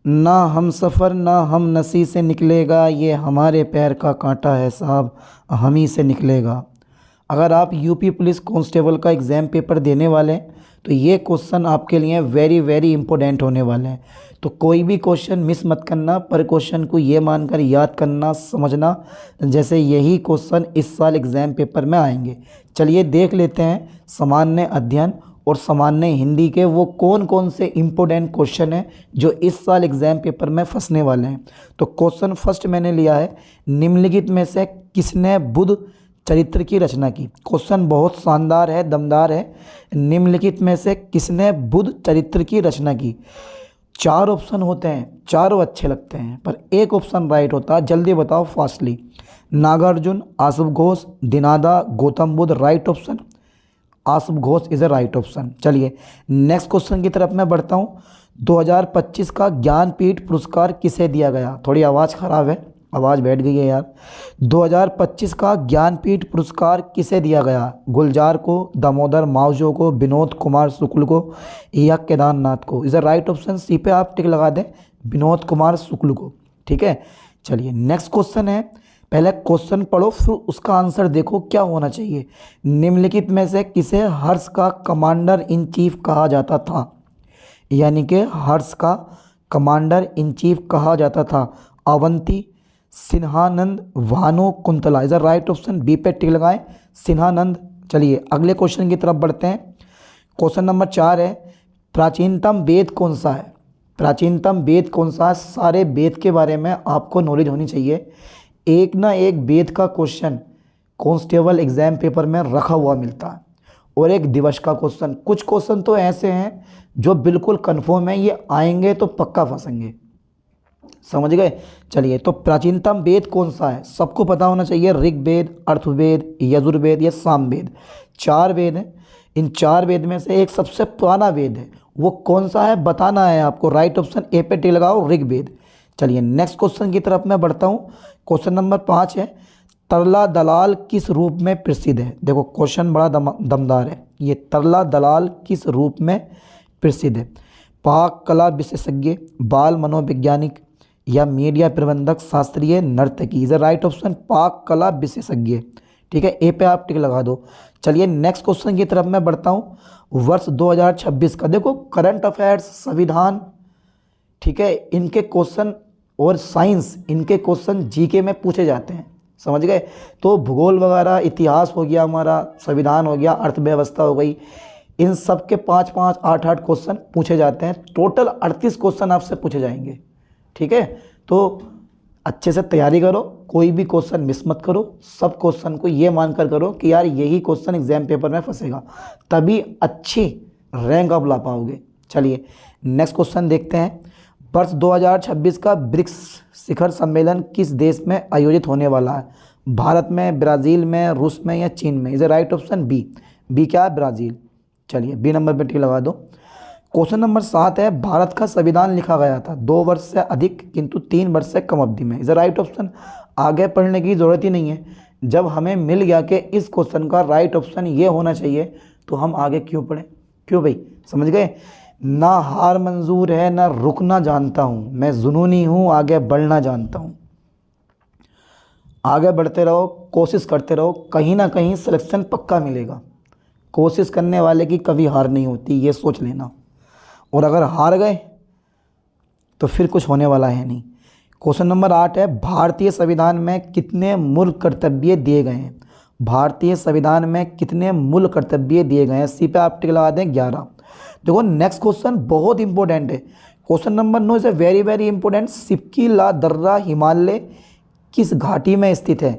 ना हम सफ़र ना हम नसी से निकलेगा, ये हमारे पैर का कांटा है साहब, हम ही से निकलेगा। अगर आप यूपी पुलिस कांस्टेबल का एग्ज़ाम पेपर देने वाले हैं तो ये क्वेश्चन आपके लिए वेरी वेरी इंपॉर्टेंट होने वाले हैं। तो कोई भी क्वेश्चन मिस मत करना, पर क्वेश्चन को ये मानकर याद करना, समझना जैसे यही क्वेश्चन इस साल एग्ज़ाम पेपर में आएंगे। चलिए देख लेते हैं सामान्य अध्ययन और सामान्य हिंदी के वो कौन कौन से इम्पोर्टेंट क्वेश्चन हैं जो इस साल एग्ज़ाम पेपर में फंसने वाले हैं। तो क्वेश्चन फर्स्ट मैंने लिया है, निम्नलिखित में से किसने बुद्ध चरित्र की रचना की। क्वेश्चन बहुत शानदार है, दमदार है। निम्नलिखित में से किसने बुद्ध चरित्र की रचना की। चार ऑप्शन होते हैं, चारों अच्छे लगते हैं, पर एक ऑप्शन राइट होता है। जल्दी बताओ फास्टली। नागार्जुन, आशुव घोष, दिनादा, Gautam Buddha. Right option Ashva Ghosh is a right option. चलिए नेक्स्ट क्वेश्चन की तरफ मैं बढ़ता हूँ। 2025 का ज्ञानपीठ पुरस्कार किसे दिया गया। थोड़ी आवाज़ ख़राब है, आवाज़ बैठ गई है यार। 2025 का ज्ञानपीठ पुरस्कार किसे दिया गया। गुलजार को, दामोदर मावजो को, विनोद कुमार शुक्ल को या केदारनाथ को। Is a right option. C पे आप टिक लगा दें, विनोद कुमार शुक्ल को। ठीक है, चलिए नेक्स्ट क्वेश्चन है। पहले क्वेश्चन पढ़ो फिर उसका आंसर देखो क्या होना चाहिए। निम्नलिखित में से किसे हर्ष का कमांडर इन चीफ कहा जाता था। यानी कि हर्ष का कमांडर इन चीफ कहा जाता था। Avanti, Sinhanand, Bhanu, Kuntala. Is a right option. B पे टिक लगाएं, सिन्हानंद। चलिए अगले क्वेश्चन की तरफ बढ़ते हैं। क्वेश्चन नंबर 4 है, प्राचीनतम वेद कौन सा है। प्राचीनतम वेद कौन सा है। सारे वेद के बारे में आपको नॉलेज होनी चाहिए। एक ना एक वेद का क्वेश्चन कांस्टेबल एग्जाम पेपर में रखा हुआ मिलता है, और एक दिवस का क्वेश्चन। कुछ क्वेश्चन तो ऐसे हैं जो बिल्कुल कन्फर्म है, ये आएंगे तो पक्का फंसेंगे, समझ गए। चलिए तो प्राचीनतम वेद कौन सा है, सबको पता होना चाहिए। ऋग्वेद, अर्थवेद, यजुर्वेद या सामवेद। 4 वेद हैं। इन 4 वेद में से एक सबसे पुराना वेद है, वो कौन सा है बताना है आपको। राइट ऑप्शन ए पे टिक लगाओ, ऋग्वेद। चलिए नेक्स्ट क्वेश्चन की तरफ मैं बढ़ता हूँ। क्वेश्चन नंबर 5 है, तरला दलाल किस रूप में प्रसिद्ध है। देखो क्वेश्चन बड़ा दमदार है। ये तरला दलाल किस रूप में प्रसिद्ध है। पाक कला विशेषज्ञ, बाल मनोवैज्ञानिक या मीडिया प्रबंधक, शास्त्रीय नर्तकी। इज राइट ऑप्शन पाक कला विशेषज्ञ। ठीक है, ए पे आप टिक लगा दो। चलिए नेक्स्ट क्वेश्चन की तरफ मैं बढ़ता हूँ। वर्ष 2026 का देखो करंट अफेयर्स, संविधान, ठीक है, इनके क्वेश्चन और साइंस, इनके क्वेश्चन जीके में पूछे जाते हैं, समझ गए। तो भूगोल वगैरह, इतिहास हो गया हमारा, संविधान हो गया, अर्थव्यवस्था हो गई, इन सब के 5-5, 8-8 क्वेश्चन पूछे जाते हैं। टोटल 38 क्वेश्चन आपसे पूछे जाएंगे। ठीक है, तो अच्छे से तैयारी करो, कोई भी क्वेश्चन मिस मत करो। सब क्वेश्चन को ये मानकर करो कि यार यही क्वेश्चन एग्जाम पेपर में फंसेगा, तभी अच्छी रैंक आप ला पाओगे। चलिए नेक्स्ट क्वेश्चन देखते हैं। वर्ष 2026 का ब्रिक्स शिखर सम्मेलन किस देश में आयोजित होने वाला है। भारत में, ब्राज़ील में, रूस में या चीन में। Is right option B. B क्या है, ब्राज़ील। चलिए बी नंबर पर टिक लगा दो। क्वेश्चन नंबर 7 है, भारत का संविधान लिखा गया था 2 वर्ष से अधिक किंतु 3 वर्ष से कम अवधि में। Is right option. आगे पढ़ने की ज़रूरत ही नहीं है, जब हमें मिल गया कि इस क्वेश्चन का राइट ऑप्शन ये होना चाहिए तो हम आगे क्यों पढ़ें। क्यों भाई, समझ गए। ना हार मंजूर है ना रुकना जानता हूँ, मैं जुनूनी हूँ आगे बढ़ना जानता हूँ। आगे बढ़ते रहो, कोशिश करते रहो, कहीं ना कहीं सिलेक्शन पक्का मिलेगा। कोशिश करने वाले की कभी हार नहीं होती, ये सोच लेना। और अगर हार गए तो फिर कुछ होने वाला है नहीं। क्वेश्चन नंबर 8 है, भारतीय संविधान में कितने मूल कर्तव्य दिए गए हैं। भारतीय संविधान में कितने मूल कर्तव्य दिए गए हैं। सी पे आप टिक लगा दें, 11। देखो नेक्स्ट क्वेश्चन बहुत इंपॉर्टेंट है। Question number 9 is a very very important. Shipki La दर्रा हिमालय किस घाटी में स्थित है।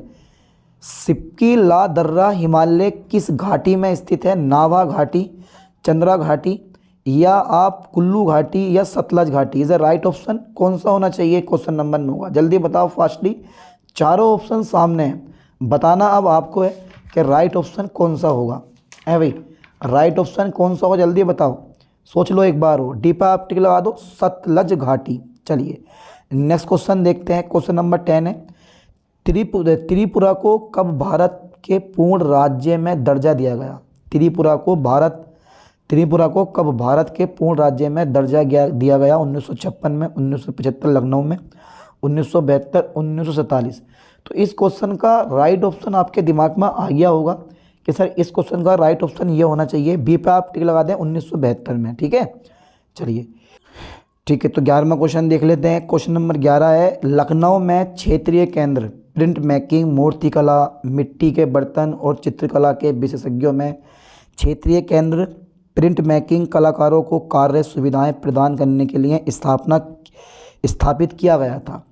सिपकी ला दर्रा हिमालय किस घाटी में स्थित है। नाभा घाटी, चंद्रा घाटी या आप कुल्लू घाटी या सतलज घाटी। Is a right option. कौन सा होना चाहिए क्वेश्चन नंबर 9 का, जल्दी बताओ फास्टली। चारों ऑप्शन सामने हैं, बताना अब आपको है कि राइट ऑप्शन कौन सा होगा। है भाई, राइट ऑप्शन कौन सा होगा जल्दी बताओ, सोच लो एक बार। हो डी पे आप टिक लगा दो, सतलज घाटी। चलिए नेक्स्ट क्वेश्चन देखते हैं। क्वेश्चन नंबर 10 है, त्रिपुरा को कब भारत के पूर्ण राज्य में दर्जा दिया गया। त्रिपुरा को भारत त्रिपुरा को कब भारत के पूर्ण राज्य में दर्जा दिया गया? 1956 में, 1975 लखनऊ में, 1972, 1947। तो इस क्वेश्चन का राइट ऑप्शन आपके दिमाग में आ गया होगा कि सर इस क्वेश्चन का राइट ऑप्शन ये होना चाहिए। बी पे आप टिक लगा दें 1972 में। ठीक है, चलिए ठीक है। तो 11वां क्वेश्चन देख लेते हैं। क्वेश्चन नंबर 11 है, लखनऊ में क्षेत्रीय केंद्र प्रिंट मेकिंग, मूर्तिकला, मिट्टी के बर्तन और चित्रकला के विशेषज्ञों में क्षेत्रीय केंद्र प्रिंट मेकिंग कलाकारों को कार्य सुविधाएं प्रदान करने के लिए स्थापित किया गया था।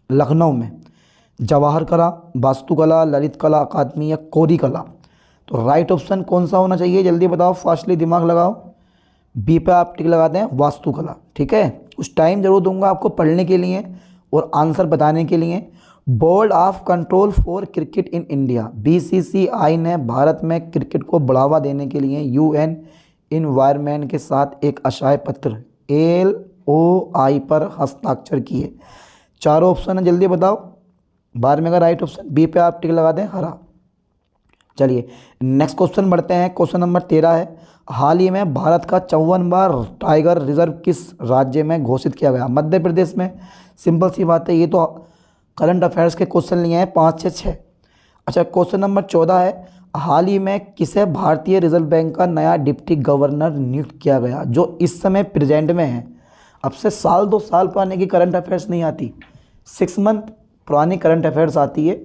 लखनऊ में जवाहर कला, वास्तुकला, ललित कला अकादमी या कोरी कला। तो राइट ऑप्शन कौन सा होना चाहिए? जल्दी बताओ, फास्टली दिमाग लगाओ। बी पे आप टिक लगाते हैं वास्तुकला। ठीक है, कुछ टाइम जरूर दूंगा आपको पढ़ने के लिए और आंसर बताने के लिए। Board of control for cricket in India, BCCI ने भारत में क्रिकेट को बढ़ावा देने के लिए यूएन इन्वायरमेंट के साथ एक आशय पत्र LOI पर हस्ताक्षर किए। चारों ऑप्शन है, जल्दी बताओ। 12वें का राइट ऑप्शन बी पे आप टिक लगा दें हरा। चलिए नेक्स्ट क्वेश्चन बढ़ते हैं। क्वेश्चन नंबर 13 है, हाल ही में भारत का 54वां टाइगर रिजर्व किस राज्य में घोषित किया गया? मध्य प्रदेश में। सिंपल सी बात है, ये तो करंट अफेयर्स के क्वेश्चन लिए हैं 5 से 6। अच्छा, क्वेश्चन नंबर 14 है, हाल ही में किसे भारतीय रिजर्व बैंक का नया डिप्टी गवर्नर नियुक्त किया गया? जो इस समय प्रेजेंट में है। अब से साल 2 साल पुराने की करंट अफेयर्स नहीं आती, 6 मंथ पुरानी करंट अफेयर्स आती है।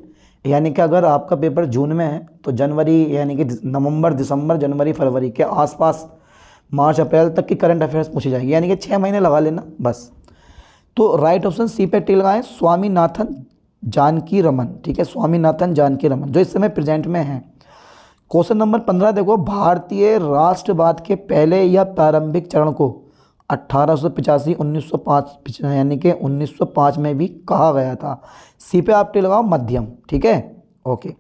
यानी कि अगर आपका पेपर जून में है तो जनवरी, यानी कि नवंबर, दिसंबर, जनवरी, फरवरी के आसपास, मार्च अप्रैल तक की करंट अफेयर्स पूछी जाएगी। यानी कि 6 महीने लगा लेना बस। तो राइट ऑप्शन सी पे टिक लगाएं, स्वामीनाथन जानकी रमन। ठीक है, स्वामीनाथन जानकी रमन जो इस समय प्रेजेंट में है। क्वेश्चन नंबर 15 देखो, भारतीय राष्ट्रवाद के पहले या प्रारंभिक चरण को 1885, 1905 यानी कि 1905 में भी कहा गया था। सी पे आप टिक लगाओ मध्यम। ठीक है, ओके।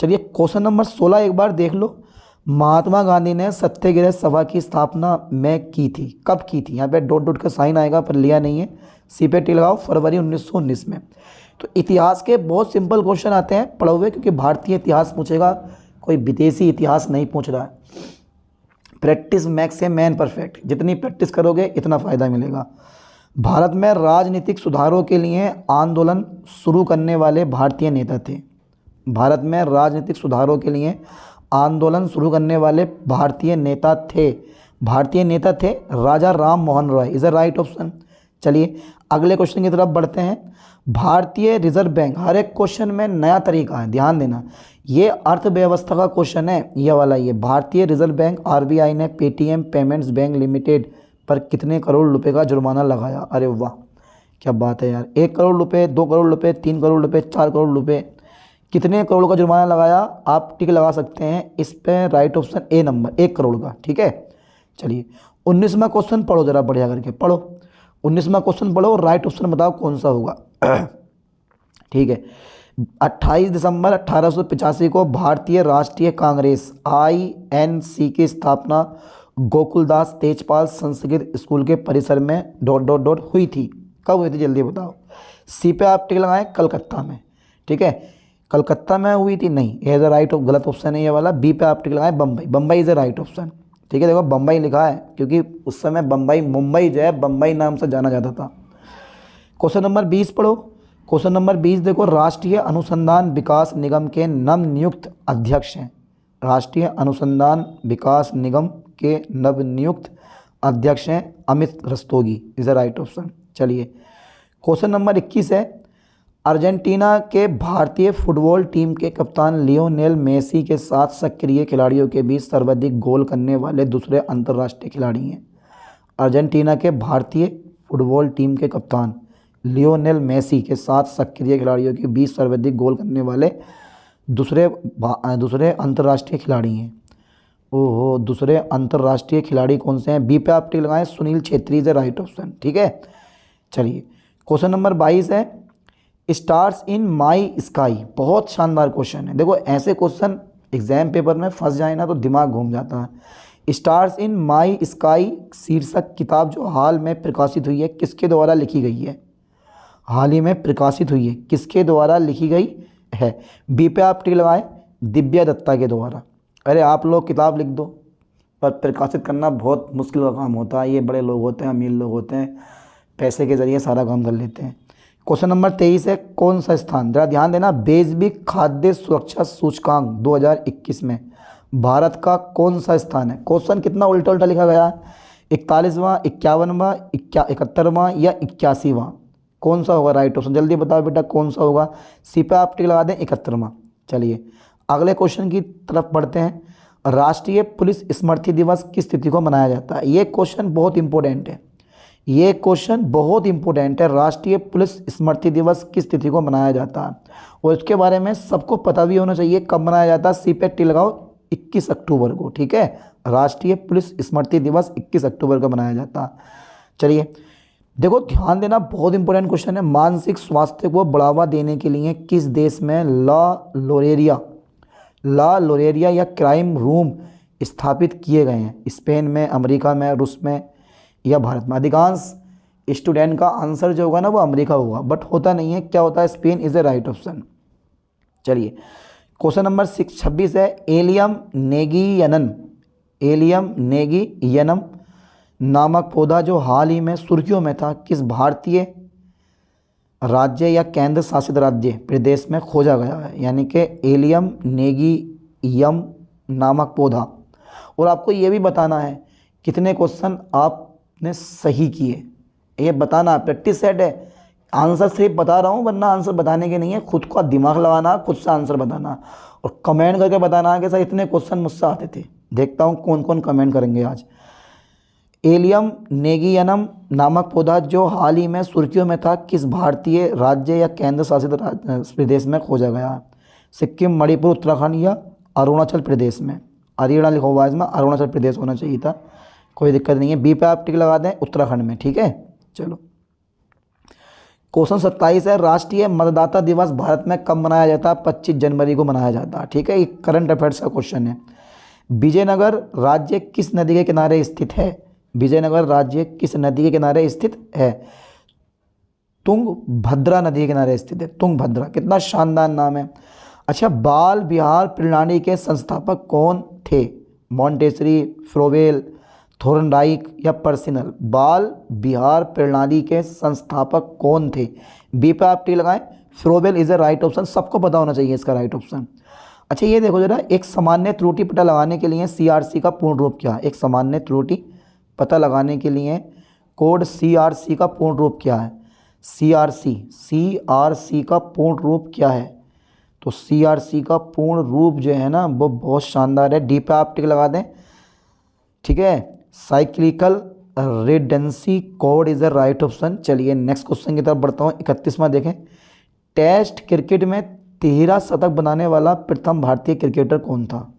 चलिए क्वेश्चन नंबर 16 एक बार देख लो। महात्मा गांधी ने सत्याग्रह सभा की स्थापना में की थी, कब की थी? यहाँ पे डॉट डॉट का साइन आएगा पर लिया नहीं है। सी पे टिक लगाओ फरवरी 1919 में। तो इतिहास के बहुत सिंपल क्वेश्चन आते हैं पढ़े हुए, क्योंकि भारतीय इतिहास पूछेगा, कोई विदेशी इतिहास नहीं पूछ रहा है। Practice max a man perfect, जितनी प्रैक्टिस करोगे इतना फ़ायदा मिलेगा। भारत में राजनीतिक सुधारों के लिए आंदोलन शुरू करने वाले भारतीय नेता थे। भारत में राजनीतिक सुधारों के लिए आंदोलन शुरू करने वाले भारतीय नेता थे। भारतीय नेता थे Raja Ram Mohan Roy, is a right option. चलिए अगले क्वेश्चन की तरफ बढ़ते हैं। भारतीय रिजर्व बैंक, हर एक क्वेश्चन में नया तरीका है, ध्यान देना। ये अर्थव्यवस्था का क्वेश्चन है, ये वाला। ये भारतीय रिजर्व बैंक RBI ने पेटीएम पेमेंट्स बैंक लिमिटेड पर कितने करोड़ रुपए का जुर्माना लगाया? अरे वाह, क्या बात है यार। 1 करोड़ रुपए, 2 करोड़ रुपए, 3 करोड़ रुपए, 4 करोड़ रुपए, कितने करोड़ का जुर्माना लगाया? आप टिक लगा सकते हैं इस पे। Right option A number, 1 crore का। ठीक है, चलिए 19वां क्वेश्चन पढ़ो, जरा बढ़िया करके पढ़ो। 19वां क्वेश्चन पढ़ो और राइट ऑप्शन बताओ कौन सा होगा। ठीक है, 28 दिसंबर 1885 को भारतीय राष्ट्रीय कांग्रेस INC की स्थापना गोकुलदास तेजपाल संस्कृत स्कूल के परिसर में डॉट डॉट डॉट हुई थी। कब हुई थी जल्दी बताओ। सी पे आप टिक लगाएं कलकत्ता में। ठीक है, कलकत्ता में हुई थी नहीं, ये राइट गलत ऑप्शन है ये वाला। बी पे आप टिक लगाएं Bombay. Bombay is a right option. ठीक है, देखो बम्बई लिखा है क्योंकि उस समय बम्बई, मुंबई जो है बम्बई नाम से जाना जाता था। क्वेश्चन नंबर 20 पढ़ो। क्वेश्चन नंबर 20 देखो, राष्ट्रीय अनुसंधान विकास निगम के नवनियुक्त अध्यक्ष हैं। राष्ट्रीय अनुसंधान विकास निगम के नवनियुक्त अध्यक्ष हैं Amit Rastogi, is a right option. चलिए क्वेश्चन नंबर 21 है, अर्जेंटीना के भारतीय फुटबॉल टीम के कप्तान लियोनेल मेसी के साथ सक्रिय खिलाड़ियों के बीच सर्वाधिक गोल करने वाले दूसरे अंतर्राष्ट्रीय खिलाड़ी हैं। अर्जेंटीना के भारतीय फुटबॉल टीम के कप्तान लियोनेल मेसी के साथ सक्रिय खिलाड़ियों के बीच सर्वाधिक गोल करने वाले दूसरे अंतर्राष्ट्रीय खिलाड़ी हैं। ओहो, दूसरे अंतर्राष्ट्रीय खिलाड़ी कौन से हैं? बी पे आप टिक लगाएं, Sunil Chhetri is right option. ठीक है, चलिए क्वेश्चन नंबर 22 है, स्टार्स इन माई स्काई। बहुत शानदार क्वेश्चन है। देखो ऐसे क्वेश्चन एग्जाम पेपर में फंस जाए ना तो दिमाग घूम जाता है। स्टार्स इन माई स्काई शीर्षक किताब जो हाल में प्रकाशित हुई है किसके द्वारा लिखी गई है? हाल ही में प्रकाशित हुई है, किसके द्वारा लिखी गई है? बी पे आप टिक लगाएं, दिव्या दत्ता के द्वारा। अरे आप लोग किताब लिख दो, पर प्रकाशित करना बहुत मुश्किल का काम होता है। ये बड़े लोग होते हैं, अमीर लोग होते हैं, पैसे के ज़रिए सारा काम कर लेते हैं। क्वेश्चन नंबर 23 है, कौन सा स्थान, जरा ध्यान देना, वैश्विक खाद्य सुरक्षा सूचकांक 2021 में भारत का कौन सा स्थान है। क्वेश्चन कितना उल्टा उल्टा लिखा गया है, 41वां, 51वां, 71वां या 81वां, कौन सा होगा राइट ऑप्शन, जल्दी बताओ बेटा कौन सा होगा। सी पे आप टिक लगा दें, 71वां। चलिए अगले क्वेश्चन की तरफ बढ़ते हैं। राष्ट्रीय पुलिस स्मृति दिवस किस तिथि को मनाया जाता है। ये क्वेश्चन बहुत इंपॉर्टेंट है, ये क्वेश्चन बहुत इंपॉर्टेंट है। राष्ट्रीय पुलिस स्मृति दिवस किस तिथि को मनाया जाता है और इसके बारे में सबको पता भी होना चाहिए कब मनाया जाता है। सी पे टिक लगाओ, 21 अक्टूबर को, ठीक है। राष्ट्रीय पुलिस स्मृति दिवस 21 अक्टूबर को मनाया जाता है। चलिए देखो ध्यान देना, बहुत इंपॉर्टेंट क्वेश्चन है। मानसिक स्वास्थ्य को बढ़ावा देने के लिए किस देश में ला लोरेरिया या क्राइम रूम स्थापित किए गए हैं। स्पेन में, अमेरिका में, रूस में या भारत में। अधिकांश स्टूडेंट का आंसर जो होगा ना वो अमेरिका होगा, बट होता नहीं है, क्या होता है, Spain is a right option. चलिए क्वेश्चन नंबर 26 है, एलियम नेगियनम नामक पौधा जो हाल ही में सुर्खियों में था, किस भारतीय राज्य या केंद्र शासित राज्य प्रदेश में खोजा गया है। यानी कि एलियम नेगियम नामक पौधा। और आपको ये भी बताना है कितने क्वेश्चन आपने सही किए, ये बताना, प्रैक्टिस सेट है। आंसर सिर्फ बता रहा हूँ, वरना आंसर बताने के नहीं है, खुद का दिमाग लगाना, खुद से आंसर बताना और कमेंट करके बताना कि सर इतने क्वेश्चन मुझसे आते थे। देखता हूँ कौन कौन कमेंट करेंगे आज। एलियम नेगियनम नामक पौधा जो हाल ही में सुर्खियों में था, किस भारतीय राज्य या केंद्र शासित प्रदेश में खोजा गया है। सिक्किम, मणिपुर, उत्तराखंड या अरुणाचल प्रदेश में। हरियाणा लिखा हुआ है इसमें, अरुणाचल प्रदेश होना चाहिए था, कोई दिक्कत नहीं है। बी पे आप टिक लगा दें, उत्तराखंड में, ठीक है। चलो क्वेश्चन 27 है, राष्ट्रीय मतदाता दिवस भारत में कब मनाया जाता है। 25 जनवरी को मनाया जाता है, ठीक है। ये करंट अफेयर्स का क्वेश्चन है। विजयनगर राज्य किस नदी के किनारे स्थित है। विजयनगर राज्य किस नदी के किनारे स्थित है। तुंगभद्रा नदी के किनारे स्थित है, तुंगभद्रा, कितना शानदार नाम है। अच्छा, बाल विहार प्रणाली के संस्थापक कौन थे। मॉन्टेसरी, फ्रोवेल, थोर्नडाइक या पर्सिनल। बाल विहार प्रणाली के संस्थापक कौन थे। बी पे आप टिक लगाएं, फ्रोवेल इज ए राइट ऑप्शन, सबको पता होना चाहिए इसका राइट ऑप्शन। अच्छा ये देखो जरा, एक सामान्य त्रुटि पता लगाने के लिए सीआरसी का पूर्ण रूप क्या है। एक सामान्य त्रुटि पता लगाने के लिए कोड सीआरसी का पूर्ण रूप क्या है। सीआरसी का पूर्ण रूप क्या है। तो सीआरसी का पूर्ण रूप जो है ना वो बहुत शानदार है। डी पे आप टिक लगा दें, ठीक है। Cyclical redundancy code is the right option. चलिए नेक्स्ट क्वेश्चन की तरफ बढ़ता हूँ। 31वां देखें, टेस्ट क्रिकेट में 13 शतक बनाने वाला प्रथम भारतीय क्रिकेटर कौन था।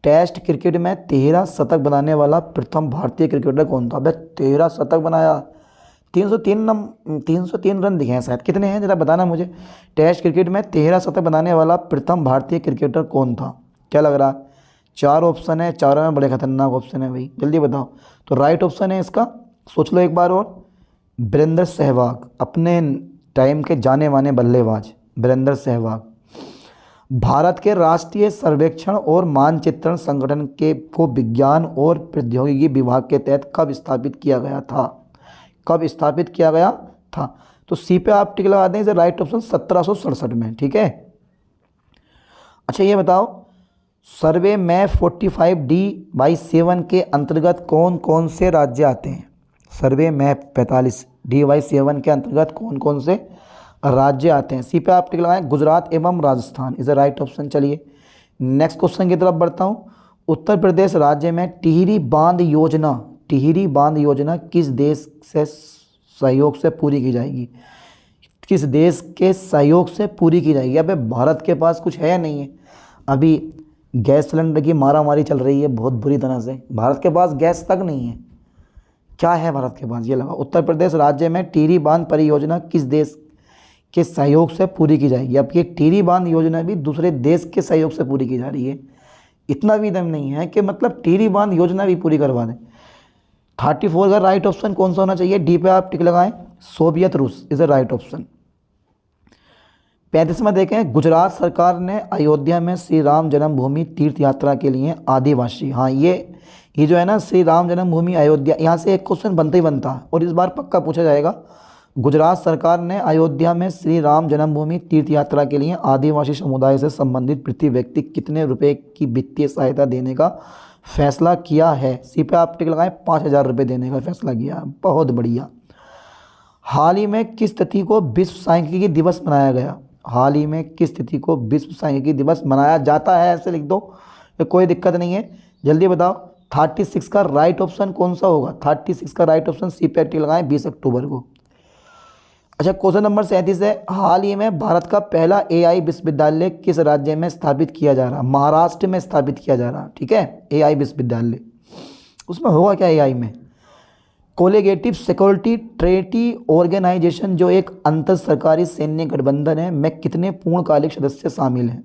टेस्ट क्रिकेट में 13 शतक बनाने वाला प्रथम भारतीय क्रिकेटर कौन था। भाई 13 शतक बनाया, 303 रन दिखे हैं शायद, कितने हैं जरा बताना मुझे। टेस्ट क्रिकेट में 13 शतक बनाने वाला प्रथम भारतीय क्रिकेटर कौन था। क्या लग रहा, 4 ऑप्शन है, चारों में बड़े खतरनाक ऑप्शन है भाई, जल्दी बताओ। तो राइट ऑप्शन है इसका, सोच लो एक बार और, वीरेंद्र सहवाग, अपने टाइम के जाने माने बल्लेबाज वीरेंद्र सहवाग। भारत के राष्ट्रीय सर्वेक्षण और मानचित्रण संगठन के को विज्ञान और प्रौद्योगिकी विभाग के तहत कब स्थापित किया गया था। कब स्थापित किया गया था। तो सी पे आप टिक लगा दें, इसे राइट ऑप्शन 1767 में, ठीक है। अच्छा ये बताओ, सर्वे मैप 45D/7 के अंतर्गत कौन कौन से राज्य आते हैं। सर्वे मैप 45D/7 के अंतर्गत कौन कौन से राज्य आते हैं। सी पे आप टिक लगाएं, गुजरात एवं Rajasthan is the right option. चलिए नेक्स्ट क्वेश्चन की तरफ बढ़ता हूँ। उत्तर प्रदेश राज्य में टिहरी बांध योजना किस देश से सहयोग से पूरी की जाएगी। किस देश के सहयोग से पूरी की जाएगी। अबे भारत के पास कुछ है या नहीं है। अभी गैस सिलेंडर की मारामारी चल रही है बहुत बुरी तरह से, भारत के पास गैस तक नहीं है। क्या है भारत के पास, ये लगा। उत्तर प्रदेश राज्य में टिहरी बांध परियोजना किस देश के सहयोग से पूरी की जाएगी। अब ये टिहरी बांध योजना भी दूसरे देश के सहयोग से पूरी की जा रही है। इतना भी दम नहीं है कि मतलब टिहरी बांध योजना भी पूरी करवा दें। 34 का राइट ऑप्शन कौन सा होना चाहिए। डी पे आप टिक लगाएं, सोवियत रूस इज अ राइट ऑप्शन। 35वां देखें, गुजरात सरकार ने अयोध्या में श्री राम जन्मभूमि तीर्थ यात्रा के लिए आदिवासी, हाँ ये जो है ना श्री राम जन्मभूमि अयोध्या, यहाँ से एक क्वेश्चन बनता ही बनता है और इस बार पक्का पूछा जाएगा। गुजरात सरकार ने अयोध्या में श्री राम जन्मभूमि तीर्थ यात्रा के लिए आदिवासी समुदाय से संबंधित प्रति व्यक्ति कितने रुपए की वित्तीय सहायता देने का फैसला किया है? सी पे आप टिक लगाएं, 5,000 रुपये देने का फैसला किया। बहुत बढ़िया। हाल ही में किस तिथि को विश्व सांख्यिकी दिवस मनाया गया? हाल ही में किस तिथि को विश्व सांख्यिकी दिवस मनाया जाता है? ऐसे लिख दो, कोई दिक्कत नहीं है, जल्दी बताओ। 36 का राइट ऑप्शन कौन सा होगा? 36 का राइट ऑप्शन सी पे टिक लगाएं, 20 अक्टूबर को। अच्छा, क्वेश्चन नंबर 37 है, हाल ही में भारत का पहला एआई विश्वविद्यालय किस राज्य में स्थापित किया जा रहा? महाराष्ट्र में स्थापित किया जा रहा, ठीक है, एआई विश्वविद्यालय। उसमें होगा क्या एआई में? कोलिगेटिव सिक्योरिटी ट्रेटी ऑर्गेनाइजेशन जो एक अंतर सरकारी सैन्य गठबंधन है में कितने पूर्णकालिक सदस्य शामिल हैं?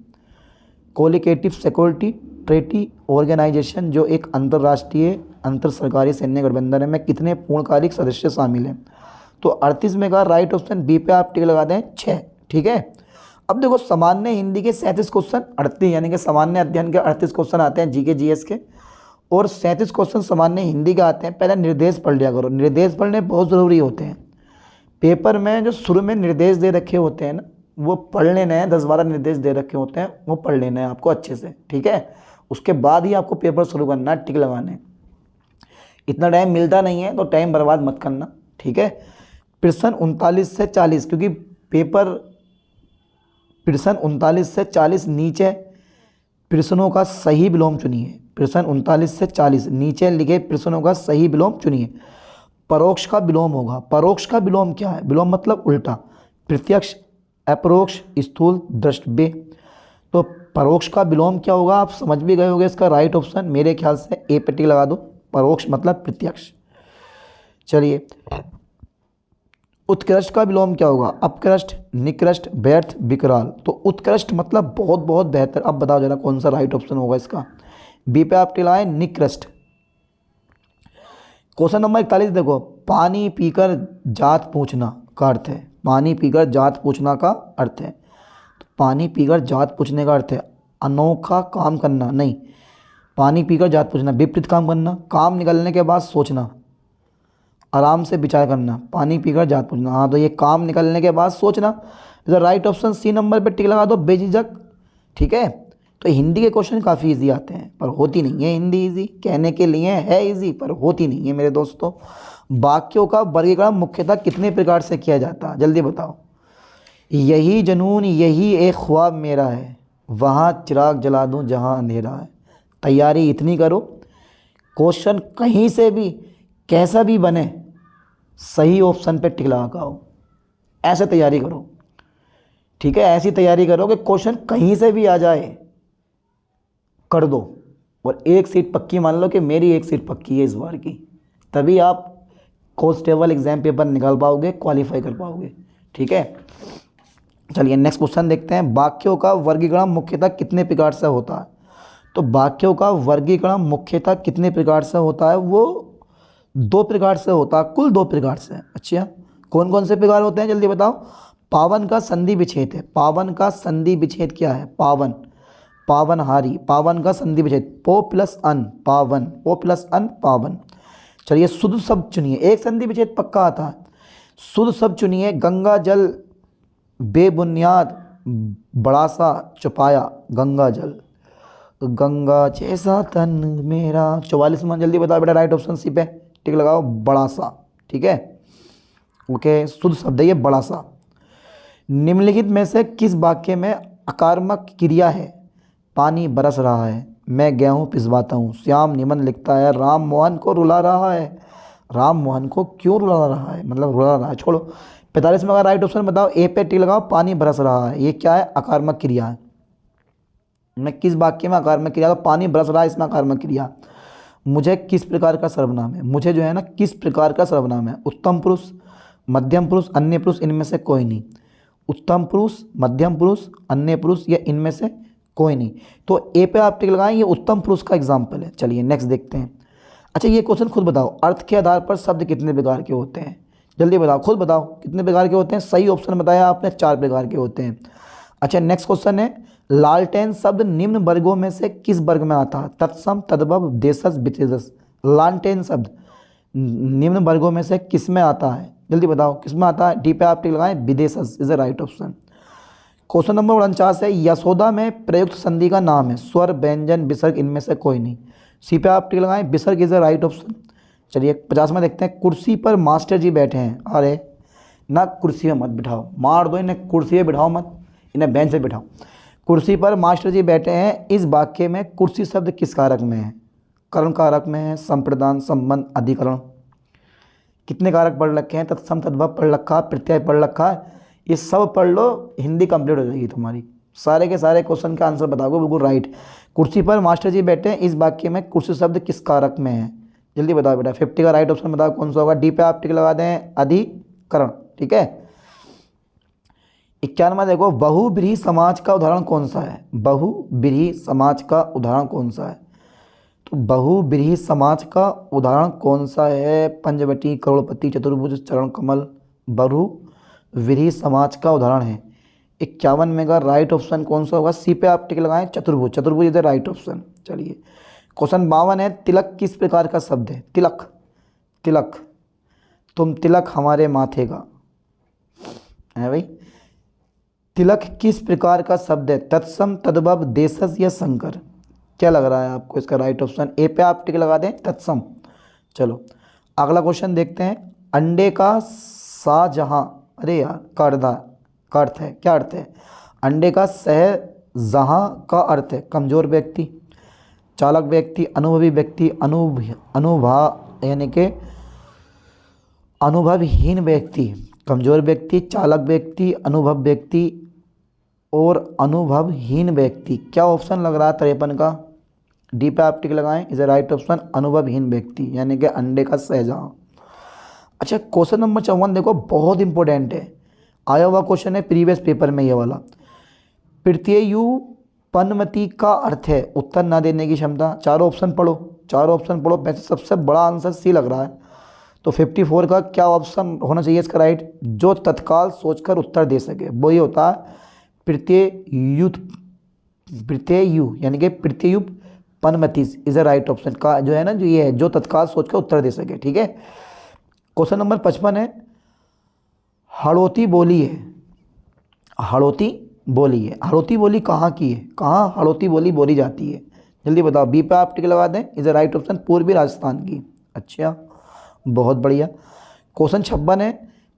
कोलिगेटिव सिक्योरिटी ट्रेटी ऑर्गेनाइजेशन जो एक अंतर्राष्ट्रीय अंतर सरकारी सैन्य गठबंधन है में कितने पूर्णकालिक सदस्य शामिल हैं? तो 38 में का राइट ऑप्शन बी पे आप टिक लगा दें, 6, ठीक है। अब देखो, सामान्य हिंदी के 37 क्वेश्चन, 38 यानी कि सामान्य अध्ययन के 38 क्वेश्चन आते हैं जीके जीएस के, और 37 क्वेश्चन सामान्य हिंदी के आते हैं। पहले निर्देश पढ़ लिया करो, निर्देश पढ़ने बहुत ज़रूरी होते हैं। पेपर में जो शुरू में निर्देश दे रखे होते हैं ना, वो पढ़ लेने हैं, 10-12 निर्देश दे रखे होते हैं, वो पढ़ लेने हैं आपको अच्छे से, ठीक है। उसके बाद ही आपको पेपर शुरू करना है, टिक लगाने। इतना टाइम मिलता नहीं है तो टाइम बर्बाद मत करना, ठीक है। प्रश्न 39 से 40, क्योंकि पेपर प्रश्न 39 से 40 नीचे प्रश्नों का सही विलोम चुनिए। प्रश्न 39 से 40 नीचे लिखे प्रश्नों का सही विलोम चुनिए। परोक्ष का विलोम होगा। परोक्ष का विलोम क्या है? विलोम मतलब उल्टा, प्रत्यक्ष, अपरोक्ष, स्थूल, द्रष्टव्य। तो परोक्ष का विलोम क्या होगा आप समझ भी गए होंगे। इसका राइट ऑप्शन मेरे ख्याल से ए पे टिक लगा दो, परोक्ष मतलब प्रत्यक्ष। चलिए, उत्कृष्ट का विलोम क्या होगा? अपकृष्ट, निकृष्ट, व्यर्थ, विकराल। तो उत्कृष्ट मतलब बहुत बहुत बेहतर। अब बताओ जरा कौन सा राइट ऑप्शन होगा इसका? बी पे आप टिलाएं, निकृष्ट। क्वेश्चन नंबर 41 देखो, पानी पीकर जात पूछना का अर्थ है। पानी पीकर जात पूछना का अर्थ है, तो पानी पीकर जात पूछने का अर्थ है अनोखा काम करना, नहीं। पानी पीकर जात पूछना विपरीत काम करना, काम निकलने के बाद सोचना, आराम से विचार करना। पानी पीकर जात पूछना, हाँ, तो ये काम निकलने के बाद सोचना। इधर राइट ऑप्शन सी नंबर पे टिक लगा दो, बेझिझक, ठीक है। तो हिंदी के क्वेश्चन काफ़ी इजी आते हैं, पर होती नहीं है हिंदी इजी। कहने के लिए है इजी, पर होती नहीं है मेरे दोस्तों। वाक्यों का वर्गीकरण मुख्यतः कितने प्रकार से किया जाता है? जल्दी बताओ। यही जुनून, यही एक ख्वाब मेरा है, वहाँ चिराग जला दूँ जहाँ अंधेरा है। तैयारी इतनी करो, क्वेश्चन कहीं से भी कैसा भी बने, सही ऑप्शन पे टिक लगाओ। ऐसे तैयारी करो, ठीक है। ऐसी तैयारी करो कि क्वेश्चन कहीं से भी आ जाए, कर दो। और एक सीट पक्की मान लो कि मेरी एक सीट पक्की है इस बार की, तभी आप कांस्टेबल एग्जाम पेपर निकाल पाओगे, क्वालिफाई कर पाओगे, ठीक है। चलिए नेक्स्ट क्वेश्चन देखते हैं। वाक्यों का वर्गीकरण मुख्यतः कितने प्रकार से होता है? तो वाक्यों का वर्गीकरण मुख्यतः कितने प्रकार से होता है? वो 2 प्रकार से होता है, कुल 2 प्रकार से। अच्छा, कौन कौन से प्रकार होते हैं जल्दी बताओ। पावन का संधि विच्छेद है। पावन का संधि विच्छेद क्या है? पावन, पावनहारी, पावन का संधि विच्छेद, पो प्लस अन, पावन, पो प्लस अन, पावन। चलिए शुद्ध शब्द चुनिए, एक संधि विच्छेद पक्का आता है। शुद्ध शब्द चुनिए। गंगा जल, बेबुनियाद, बड़ा सा, चुपाया, गंगा जल, गंगा जैसा तन मेरा। 44वां जल्दी बताओ बेटा, राइट ऑप्शन सी पे टिक लगाओ, बड़ा सा, ठीक है, ओके। शुद्ध शब्द है ये, बड़ा सा। निम्नलिखित में से किस वाक्य में अकर्मक क्रिया है? पानी बरस रहा है, मैं गेहूँ पिसवाता हूँ, श्याम निबंध लिखता है, राम मोहन को रुला रहा है। राम मोहन को क्यों रुला रहा है? मतलब रुला रहा है, छोड़ो। 45 में अगर राइट ऑप्शन बताओ, ए पे टिक लगाओ, पानी बरस रहा है। ये क्या है? अकर्मक क्रिया है। मैं किस वाक्य में अकर्मक क्रिया? तो पानी बरस रहा है, इसमें अकर्मक क्रिया। मुझे किस प्रकार का सर्वनाम है? मुझे जो है ना, किस प्रकार का सर्वनाम है? उत्तम पुरुष, मध्यम पुरुष, अन्य पुरुष, इनमें से कोई नहीं। उत्तम पुरुष, मध्यम पुरुष, अन्य पुरुष, या इनमें से कोई नहीं। तो ए पे आप टिक लगाएं, ये उत्तम पुरुष का एग्जाम्पल है। चलिए नेक्स्ट देखते हैं। अच्छा, ये क्वेश्चन खुद बताओ, अर्थ के आधार पर शब्द कितने प्रकार के होते हैं? जल्दी बताओ, खुद बताओ कितने प्रकार के होते हैं। सही ऑप्शन बताया आपने, 4 प्रकार के होते हैं। अच्छा नेक्स्ट क्वेश्चन है, लालटेन शब्द निम्न वर्गों में से किस वर्ग में आता है? तत्सम, तद्भव, देशज, विशेषज। लालटेन शब्द निम्न वर्गों में से किस में आता है? जल्दी बताओ किस में आता है? डी पे आप टिक लगाएं, विदेशज is the right option. Question number 49 है, यशोदा में प्रयुक्त संधि का नाम है? स्वर, व्यंजन, विसर्ग, इनमें से कोई नहीं। सी पे आप टिक लगाएं, विसर्ग इज द राइट ऑप्शन। चलिए 50 में देखते हैं, कुर्सी पर मास्टर जी बैठे हैं। अरे ना, कुर्सी में मत बिठाओ, मार दो इन्हें, कुर्सी पे बिठाओ मत, इन्हें बेंच पे बिठाओ। कुर्सी पर मास्टर जी बैठे हैं, इस वाक्य में कुर्सी शब्द किस कारक में है? कर्ण कारक में है, संप्रदान, संबंध, अधिकरण। कितने कारक पढ़ रखे हैं? तत्सम, तद्भव पढ़ रखा, प्रत्यय पढ़ रखा है, ये सब पढ़ लो, हिंदी कंप्लीट हो जाएगी तुम्हारी। सारे के सारे क्वेश्चन का आंसर बताओगे बिल्कुल राइट। कुर्सी पर मास्टर जी बैठे हैं, इस वाक्य में कुर्सी शब्द किस कारक में है? जल्दी बताओ बेटा, 50 का राइट ऑप्शन बताओ कौन सा होगा? डी पे आप टिक लगा दें, अधिकरण। ठीक है। 91 देखो, बहुब्रीहि समाज का उदाहरण कौन सा है? बहुब्रीहि समाज का उदाहरण कौन सा है? तो बहुब्रीहि समाज का उदाहरण कौन सा है? पंचवटी, करोड़पति, चतुर्भुज, चरण कमल बहुव्रीहि समाज का उदाहरण है। 51 में का राइट ऑप्शन कौन सा होगा? सी पे आप टिक लगाएं, चतुर्भुज। चतुर्भुज इज द राइट ऑप्शन। चलिए क्वेश्चन 52 है, तिलक किस प्रकार का शब्द है? तिलक, तिलक, तुम तिलक हमारे माथे का है भाई। तिलक किस प्रकार का शब्द है? तत्सम, तद्भव, देशज या संकर? क्या लग रहा है आपको इसका राइट ऑप्शन? ए पे आप टिक लगा दें, तत्सम। चलो अगला क्वेश्चन देखते हैं, अंडे का शाहजहां, अरे यार का अर्थ है, क्या अर्थ है? अंडे का शाहजहां का अर्थ है कमजोर व्यक्ति, चालक व्यक्ति, अनुभवी व्यक्ति, अनुभव यानी कि अनुभवहीन व्यक्ति, कमजोर व्यक्ति, चालक व्यक्ति, अनुभव व्यक्ति और अनुभवहीन व्यक्ति। क्या ऑप्शन लग रहा है 53 का? डी पे आप टिक लगाएं, इज ए राइट ऑप्शन, अनुभवहीन व्यक्ति यानी कि अंडे का शाहजहां। अच्छा क्वेश्चन नंबर 54 देखो, बहुत इंपॉर्टेंट है, आया हुआ क्वेश्चन है प्रीवियस पेपर में ये वाला। प्रत्ययुपन्नमति का अर्थ है उत्तर न देने की क्षमता। चारों ऑप्शन पढ़ो, चारों ऑप्शन पढ़ो। वैसे सबसे बड़ा आंसर सी लग रहा है, तो 54 का क्या ऑप्शन होना चाहिए इसका राइट? जो तत्काल सोचकर उत्तर दे सके, वो ये होता है प्रत्ययु यानी कि प्रत्ययुपन्नमति इज अ राइट ऑप्शन का जो है ना, जो ये है, जो तत्काल सोचकर उत्तर दे सके। ठीक है। क्वेश्चन नंबर 55 है, हड़ौती बोली है, हड़ौती बोली है, हड़ौती बोली कहाँ की है? कहाँ हड़ौती बोली बोली जाती है? जल्दी बताओ। बी पे आप टिक लगा दें, इज अ राइट ऑप्शन, पूर्वी राजस्थान की। अच्छा बहुत बढ़िया। क्वेश्चन 56 है,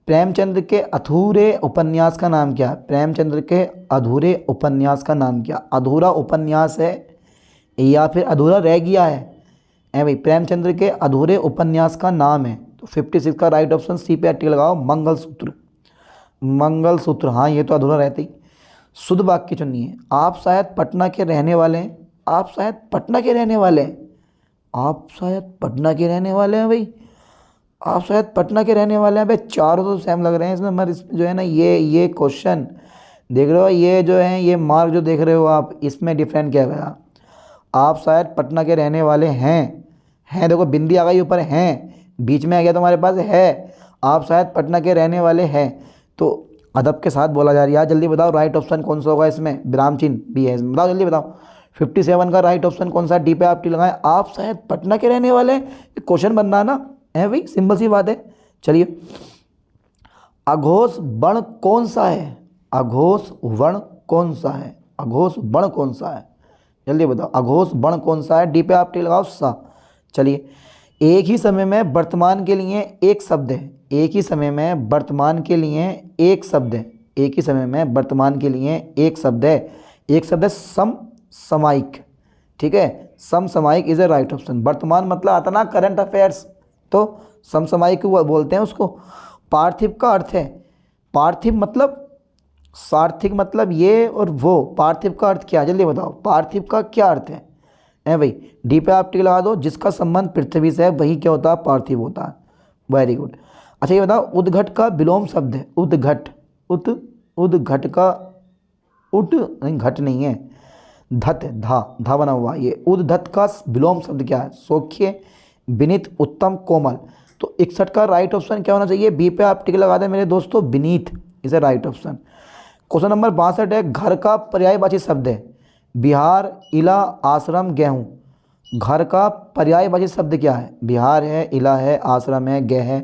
प्रेमचंद्र के अधूरे उपन्यास का नाम क्या है? प्रेमचंद्र के अधूरे उपन्यास का नाम क्या? अधूरा उपन्यास है या फिर अधूरा रह गया है भाई? प्रेमचंद्र के अधूरे उपन्यास का नाम है, तो 56 का राइट ऑप्शन सी पे टिक लगाओ, मंगलसूत्र। मंगलसूत्र, हाँ ये तो अधूरा रहती। शुद्ध वाक्य चुनिए। आप शायद पटना के रहने वाले हैं, आप शायद पटना के रहने वाले हैं, आप शायद पटना के रहने वाले हैं भाई, आप शायद पटना के रहने वाले हैं भाई। चारों तो सेम लग रहे हैं इसमें, मगर इस जो है ना ये क्वेश्चन देख रहे हो, ये जो है ये मार्क जो देख रहे हो आप, इसमें डिफरेंट क्या गया? आप शायद पटना के रहने वाले हैं देखो बिंदी आ गई ऊपर, हैं बीच में आ गया तुम्हारे पास है, आप शायद पटना के रहने वाले हैं, तो अदब के साथ बोला जा रहा है। जल्दी बताओ राइट ऑप्शन कौन सा होगा इसमें? विराम चिन्ह भी है इसमें, बताओ जल्दी बताओ। 57 का राइट ऑप्शन कौन सा? डी पे आप टी लगाएं, आप शायद पटना के रहने वाले हैं। क्वेश्चन बन रहा है ना, है भाई, सिंपल सी बात है। चलिए अघोष वर्ण कौन सा है? अघोष वर्ण कौन सा है? अघोष वर्ण कौन सा है? जल्दी बताओ अघोष वर्ण कौन सा है? डी पे आप टी लगाओ, सा। चलिए एक ही समय में वर्तमान के लिए एक शब्द है, एक ही समय में वर्तमान के लिए एक शब्द है, एक ही समय में वर्तमान के लिए एक शब्द है, एक शब्द है समसामयिक। ठीक है, समसामयिक इज ए राइट ऑप्शन। वर्तमान मतलब आता ना करंट अफेयर्स, तो समसामयिक बोलते हैं उसको। पार्थिव का अर्थ है, पार्थिव मतलब सार्थिक मतलब ये और वो, पार्थिव का अर्थ क्या है? जल्दी बताओ पार्थिव का क्या अर्थ है भाई? डी पे आप टिक लगा दो। जिसका संबंध पृथ्वी से है वही क्या होता है? पार्थिव होता है। Very good. अच्छा ये बताओ उद्घट का विलोम शब्द है, उद्घट, उद्घट का उट नहीं, घट नहीं है, धत, धा बना हुआ, ये उद्धत का विलोम शब्द क्या है? सौख्य, विनीत, उत्तम, कोमल। तो 61 का राइट ऑप्शन क्या होना चाहिए? बी पे आप टिक लगा दें मेरे दोस्तों, Vineet is a right option. Question number 62 है, घर का पर्यायवाची शब्द है बिहार, इला, आश्रम, गेहूं। घर का पर्यायवाची शब्द क्या है? बिहार है, इला है, आश्रम है, गेह है।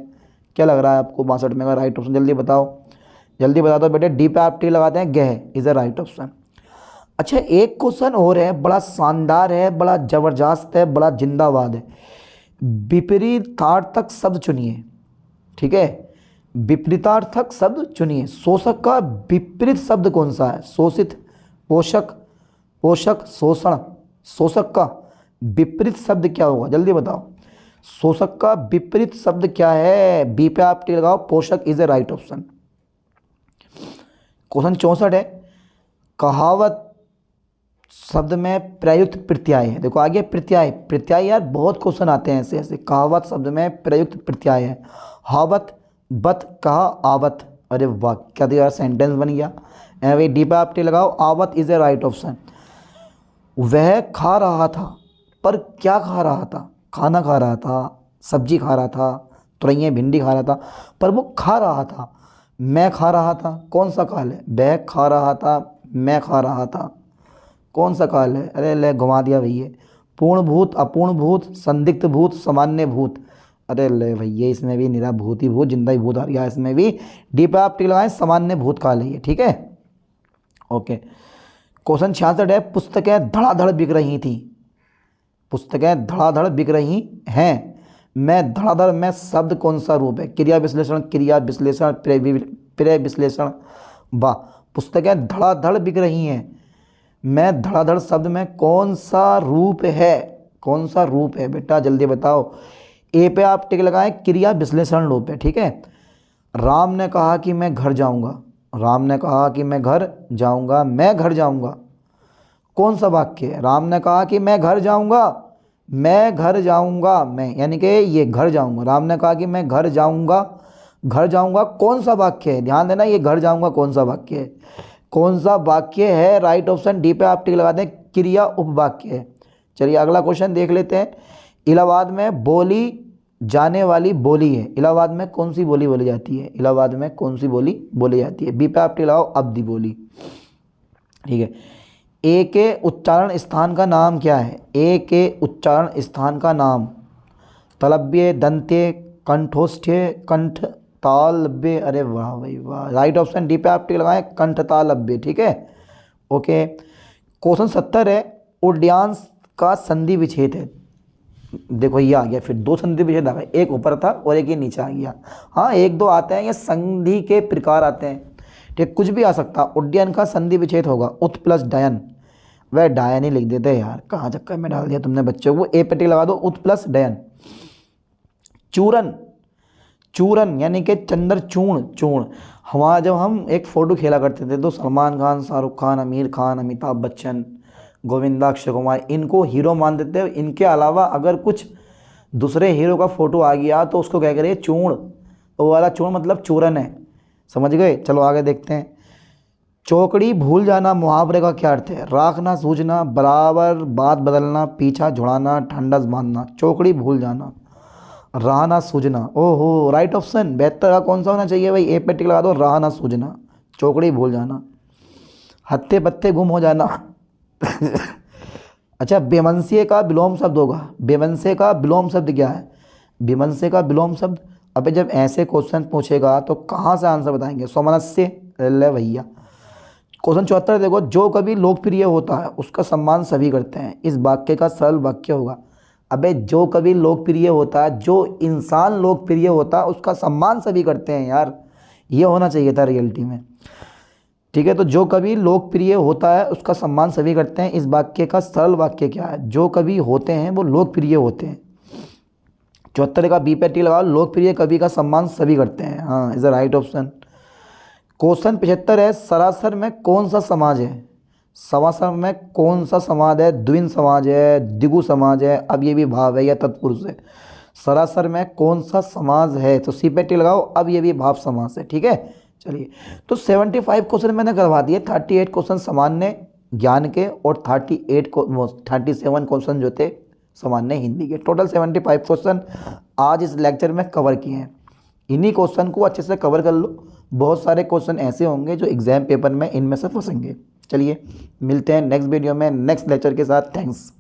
क्या लग रहा है आपको 62 में का राइट ऑप्शन? जल्दी बताओ, जल्दी बता दो बेटे। डी पे आप टी लगाते हैं, गेह इज द राइट ऑप्शन। अच्छा, एक क्वेश्चन और है, बड़ा शानदार है, बड़ा जबरदस्त है, बड़ा जिंदाबाद है। विपरीतार्थक शब्द चुनिए, ठीक है, विपरीतार्थक शब्द चुनिए। शोषक का विपरीत शब्द कौन सा है? शोषित, पोषक, पोषक, शोषण। शोषक का विपरीत शब्द क्या होगा? जल्दी बताओ, शोषक का विपरीत शब्द क्या है? बी पे आप टी लगाओ, पोषक is a right option. Question 64 है, कहावत शब्द में प्रयुक्त प्रत्यय है। देखो आगे प्रत्यय, प्रत्यय यार बहुत क्वेश्चन आते हैं ऐसे ऐसे। कहावत शब्द में प्रयुक्त प्रत्यय है हावत, बत, कहा, आवत। अरे वाह, क्या तो यार सेंटेंस बन गया। भाई डी पे आप टी लगाओ, आवत इज ए राइट ऑप्शन। वह खा रहा था, पर क्या खा रहा था? खाना खा रहा था, सब्जी खा रहा था, तुरैया भिंडी खा रहा था, पर वो खा रहा था। मैं खा रहा था, कौन सा काल है? वह खा रहा था, मैं खा रहा था, कौन सा काल है? अरे ले घुमा दिया भैया। पूर्ण भूत, अपूर्ण भूत, संदिग्ध भूत, सामान्य भूत। अरे ले भैया, इसमें भी निरा भूत ही भूत, जिंदा ही भूत आ गया इसमें भी। डी पे आप टिक लगाएं, सामान्य भूत काल है ये, ठीक है, ओके। क्वेश्चन 66 है, पुस्तकें धड़ाधड़ बिक रही थी। पुस्तकें धड़ाधड़ बिक रही हैं, मैं धड़ाधड़ में शब्द कौन सा रूप है? क्रिया विश्लेषण, क्रिया विश्लेषण, प्रत्यय विश्लेषण। वाह, पुस्तकें धड़ाधड़ बिक रही हैं, मैं धड़ाधड़ शब्द में कौन सा रूप है? कौन सा रूप है बेटा, जल्दी बताओ। ए पे आप टिक लगाएं, क्रिया विश्लेषण रूप है, ठीक है। राम ने कहा कि मैं घर जाऊंगा, राम ने कहा कि मैं घर जाऊंगा, मैं घर जाऊंगा, कौन सा वाक्य है? राम ने कहा कि मैं घर जाऊंगा, मैं घर जाऊंगा, मैं यानी कि ये घर जाऊंगा। राम ने कहा कि मैं घर जाऊंगा, घर जाऊंगा, कौन सा वाक्य है? ध्यान देना, ये घर जाऊंगा कौन सा वाक्य है? कौन सा वाक्य है? राइट ऑप्शन डी पे आप टिक लगा दें, क्रिया उपवाक्य है। चलिए अगला क्वेश्चन देख लेते हैं। इलाहाबाद में बोली जाने वाली बोली है, इलाहाबाद में कौन सी बोली बोली जाती है? इलाहाबाद में कौन सी बोली बोली जाती है? बी पे आप टिक लगाओ, अवधी बोली, ठीक है। ए के उच्चारण स्थान का नाम क्या है? ए के उच्चारण स्थान का नाम तलव्य, दंत्य, कंठोष्ठ्य, कंठ तालव्य। अरे वाह भाई वाह, राइट ऑप्शन डी पे आप टिक लगाएं, कंठ तालव्य, ठीक है, ओके। क्वेश्चन 70 है, उड्यांश का संधि विच्छेद है। देखो ये आ गया, फिर दो संधि विच्छेद आ गए, एक ऊपर था और एक ये नीचे आ गया। हाँ एक दो आते हैं, ये संधि के प्रकार आते हैं, ठीक, कुछ भी आ सकता। उड्डयन का संधि विच्छेद होगा उत प्लस डयन। वह डायन ही लिख देते यार, कहाँ चक्कर में डाल दिया तुमने बच्चों को। ए पे टिक लगा दो, उत प्लस डयन। चूरन, चूरन यानी कि चंद्र चूर्ण, चूर्ण। हमारा जब हम एक फ़ोटो खेला करते थे तो सलमान खान, शाहरुख खान, आमिर खान, अमिताभ बच्चन, गोविंदा, अक्षय कुमार, इनको हीरो मान देते हैं। इनके अलावा अगर कुछ दूसरे हीरो का फ़ोटो आ गया तो उसको क्या करें? चूर्ण। तो वो वाला चूर्ण मतलब चूरन है, समझ गए। चलो आगे देखते हैं। चौकड़ी भूल जाना मुहावरे का क्या अर्थ है? राखना, सूझना, बराबर, बात बदलना, पीछा छुड़ाना, ठंडस बांधना। चौकड़ी भूल जाना, रहना सूझना। ओहो, राइट ऑप्शन बेहतर का कौन सा होना चाहिए भाई? ए पे टिक लगा दो, रहना सूझना, चौकड़ी भूल जाना। हत्ते पत्ते गुम हो जाना। अच्छा, बेमंसिए का विलोम शब्द होगा। बेमंसे का विलोम शब्द क्या है? बेमंसे का विलोम शब्द, अबे जब ऐसे क्वेश्चन पूछेगा तो कहाँ से आंसर बताएंगे? सोमनस्य। ले भैया। क्वेश्चन 74 देखो, जो कभी लोकप्रिय होता है उसका सम्मान सभी करते हैं। इस वाक्य का सरल वाक्य होगा। अबे जो कभी लोकप्रिय होता है, जो इंसान लोकप्रिय होता है उसका सम्मान सभी करते हैं यार, ये होना चाहिए था रियलिटी में, ठीक है। तो जो कभी लोकप्रिय होता है उसका सम्मान सभी करते हैं, इस वाक्य का सरल वाक्य क्या है? जो कभी होते हैं वो लोकप्रिय होते हैं। 74 का बी पे टी लगाओ, लोकप्रिय कवि का सम्मान सभी करते हैं, हाँ is the right option. Question 75 है, सरासर में कौन सा समाज है? सरासर में कौन सा समाज है? द्विन समाज है, द्विगु समाज है, अब ये भी भाव है या तत्पुरुष है? सरासर में कौन सा समाज है? तो सी पे टी लगाओ, अब ये भी भाव समास है, ठीक है। चलिए, तो 75 क्वेश्चन मैंने करवा दिए। 38 क्वेश्चन सामान्य ज्ञान के और 37 क्वेश्चन जो थे सामान्य हिंदी के। टोटल 75 क्वेश्चन आज इस लेक्चर में कवर किए हैं। इन्हीं क्वेश्चन को अच्छे से कवर कर लो, बहुत सारे क्वेश्चन ऐसे होंगे जो एग्ज़ाम पेपर में इनमें से फंसेंगे। चलिए मिलते हैं नेक्स्ट वीडियो में नेक्स्ट लेक्चर के साथ। थैंक्स।